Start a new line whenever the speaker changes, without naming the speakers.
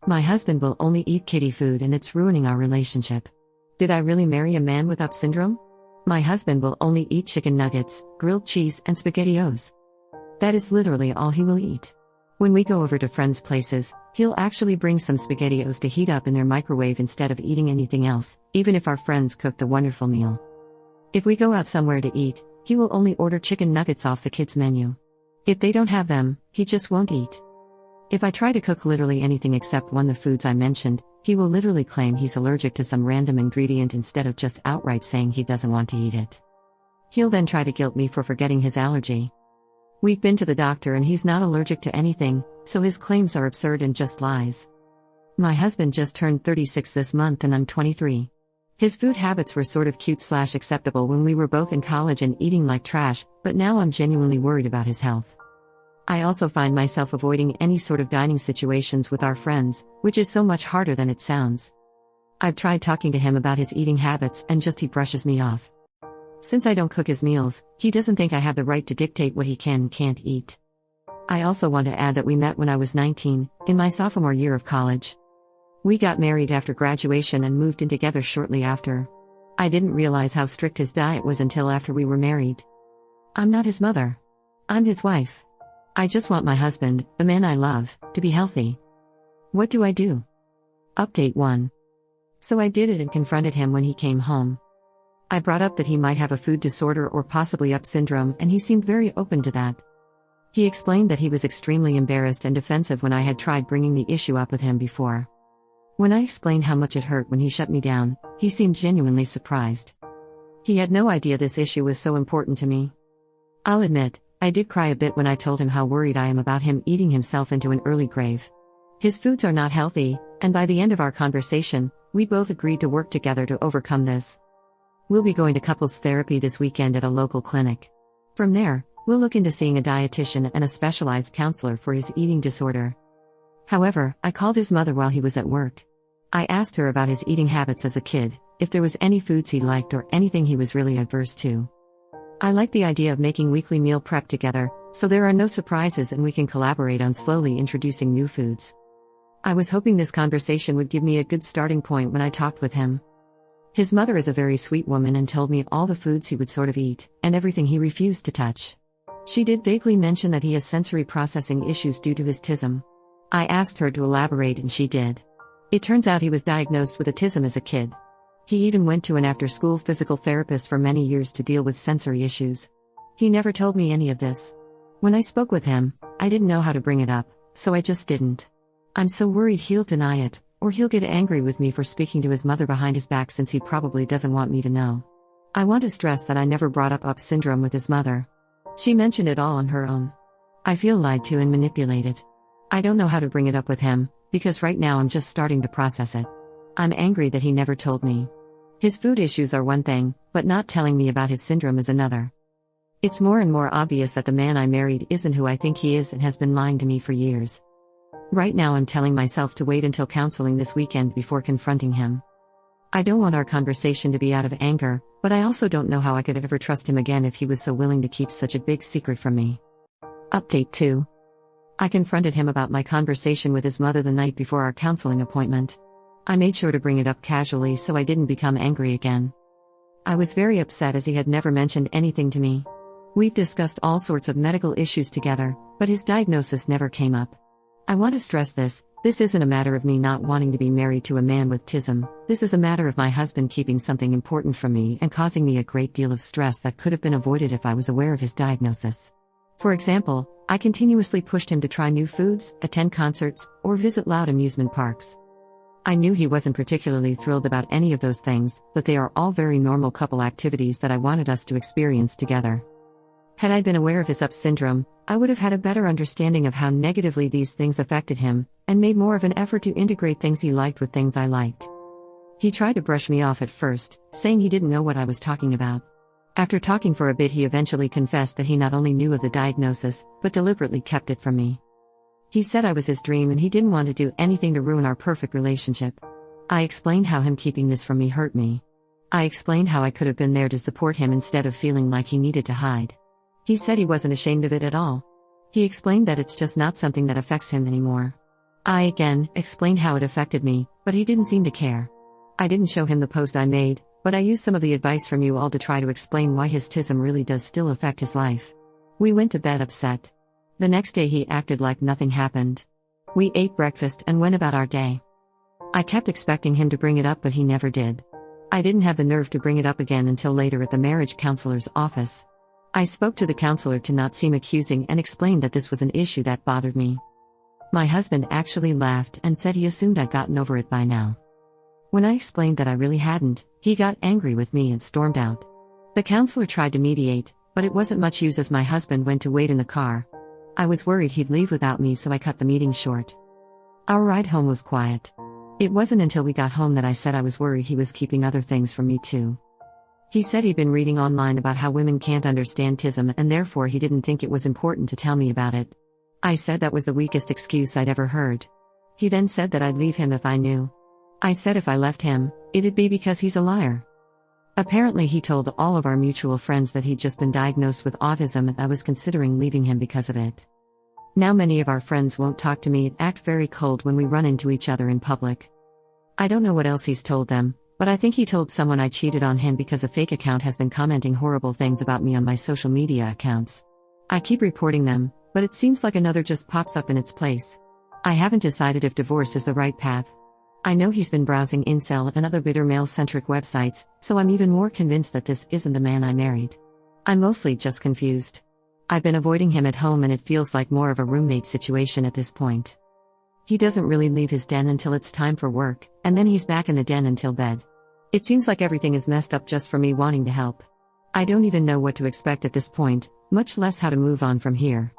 My husband will only eat kiddie food and it's ruining our relationship. Did I really marry a man with UP syndrome? My husband will only eat chicken nuggets, grilled cheese, and SpaghettiOs. That is literally all he will eat. When we go over to friends' places, he'll actually bring some SpaghettiOs to heat up in their microwave instead of eating anything else, even if our friends cooked a wonderful meal. If we go out somewhere to eat, he will only order chicken nuggets off the kids' menu. If they don't have them, he just won't eat. If I try to cook literally anything except one of the foods I mentioned, he will literally claim he's allergic to some random ingredient instead of just outright saying he doesn't want to eat it. He'll then try to guilt me for forgetting his allergy. We've been to the doctor and he's not allergic to anything, so his claims are absurd and just lies. My husband just turned 36 this month and I'm 23. His food habits were sort of cute/acceptable when we were both in college and eating like trash, but now I'm genuinely worried about his health. I also find myself avoiding any sort of dining situations with our friends, which is so much harder than it sounds. I've tried talking to him about his eating habits and he brushes me off. Since I don't cook his meals, he doesn't think I have the right to dictate what he can and can't eat. I also want to add that we met when I was 19, in my sophomore year of college. We got married after graduation and moved in together shortly after. I didn't realize how strict his diet was until after we were married. I'm not his mother. I'm his wife. I just want my husband, the man I love, to be healthy. What do I do? Update 1. So I did it and confronted him when he came home. I brought up that he might have a food disorder or possibly UP syndrome and he seemed very open to that. He explained that he was extremely embarrassed and defensive when I had tried bringing the issue up with him before. When I explained how much it hurt when he shut me down, he seemed genuinely surprised. He had no idea this issue was so important to me. I'll admit, I did cry a bit when I told him how worried I am about him eating himself into an early grave. His foods are not healthy, and by the end of our conversation, we both agreed to work together to overcome this. We'll be going to couples therapy this weekend at a local clinic. From there, we'll look into seeing a dietitian and a specialized counselor for his eating disorder. However, I called his mother while he was at work. I asked her about his eating habits as a kid, if there was any foods he liked or anything he was really adverse to. I like the idea of making weekly meal prep together, so there are no surprises and we can collaborate on slowly introducing new foods. I was hoping this conversation would give me a good starting point when I talked with him. His mother is a very sweet woman and told me all the foods he would sort of eat, and everything he refused to touch. She did vaguely mention that he has sensory processing issues due to his autism. I asked her to elaborate and she did. It turns out he was diagnosed with autism as a kid. He even went to an after-school physical therapist for many years to deal with sensory issues. He never told me any of this. When I spoke with him, I didn't know how to bring it up, so I just didn't. I'm so worried he'll deny it, or he'll get angry with me for speaking to his mother behind his back since he probably doesn't want me to know. I want to stress that I never brought up UP syndrome with his mother. She mentioned it all on her own. I feel lied to and manipulated. I don't know how to bring it up with him, because right now I'm just starting to process it. I'm angry that he never told me. His food issues are one thing, but not telling me about his syndrome is another. It's more and more obvious that the man I married isn't who I think he is and has been lying to me for years. Right now I'm telling myself to wait until counseling this weekend before confronting him. I don't want our conversation to be out of anger, but I also don't know how I could ever trust him again if he was so willing to keep such a big secret from me. Update 2. I confronted him about my conversation with his mother the night before our counseling appointment. I made sure to bring it up casually so I didn't become angry again. I was very upset as he had never mentioned anything to me. We've discussed all sorts of medical issues together, but his diagnosis never came up. I want to stress this isn't a matter of me not wanting to be married to a man with autism. This is a matter of my husband keeping something important from me and causing me a great deal of stress that could have been avoided if I was aware of his diagnosis. For example, I continuously pushed him to try new foods, attend concerts, or visit loud amusement parks. I knew he wasn't particularly thrilled about any of those things, but they are all very normal couple activities that I wanted us to experience together. Had I been aware of his UP syndrome, I would have had a better understanding of how negatively these things affected him, and made more of an effort to integrate things he liked with things I liked. He tried to brush me off at first, saying he didn't know what I was talking about. After talking for a bit, he eventually confessed that he not only knew of the diagnosis, but deliberately kept it from me. He said I was his dream and he didn't want to do anything to ruin our perfect relationship. I explained how him keeping this from me hurt me. I explained how I could have been there to support him instead of feeling like he needed to hide. He said he wasn't ashamed of it at all. He explained that it's just not something that affects him anymore. I again explained how it affected me, but he didn't seem to care. I didn't show him the post I made, but I used some of the advice from you all to try to explain why his tism really does still affect his life. We went to bed upset. The next day he acted like nothing happened. We ate breakfast and went about our day. I kept expecting him to bring it up, but he never did. I didn't have the nerve to bring it up again until later at the marriage counselor's office. I spoke to the counselor to not seem accusing and explained that this was an issue that bothered me. My husband actually laughed and said he assumed I'd gotten over it by now. When I explained that I really hadn't, he got angry with me and stormed out. The counselor tried to mediate, but it wasn't much use as my husband went to wait in the car. I was worried he'd leave without me, so I cut the meeting short. Our ride home was quiet. It wasn't until we got home that I said I was worried he was keeping other things from me too. He said he'd been reading online about how women can't understand tism and therefore he didn't think it was important to tell me about it. I said that was the weakest excuse I'd ever heard. He then said that I'd leave him if I knew. I said if I left him, it'd be because he's a liar. Apparently he told all of our mutual friends that he'd just been diagnosed with autism and I was considering leaving him because of it. Now many of our friends won't talk to me and act very cold when we run into each other in public. I don't know what else he's told them, but I think he told someone I cheated on him because a fake account has been commenting horrible things about me on my social media accounts. I keep reporting them, but it seems like another just pops up in its place. I haven't decided if divorce is the right path. I know he's been browsing incel and other bitter male-centric websites, so I'm even more convinced that this isn't the man I married. I'm mostly just confused. I've been avoiding him at home and it feels like more of a roommate situation at this point. He doesn't really leave his den until it's time for work, and then he's back in the den until bed. It seems like everything is messed up just for me wanting to help. I don't even know what to expect at this point, much less how to move on from here.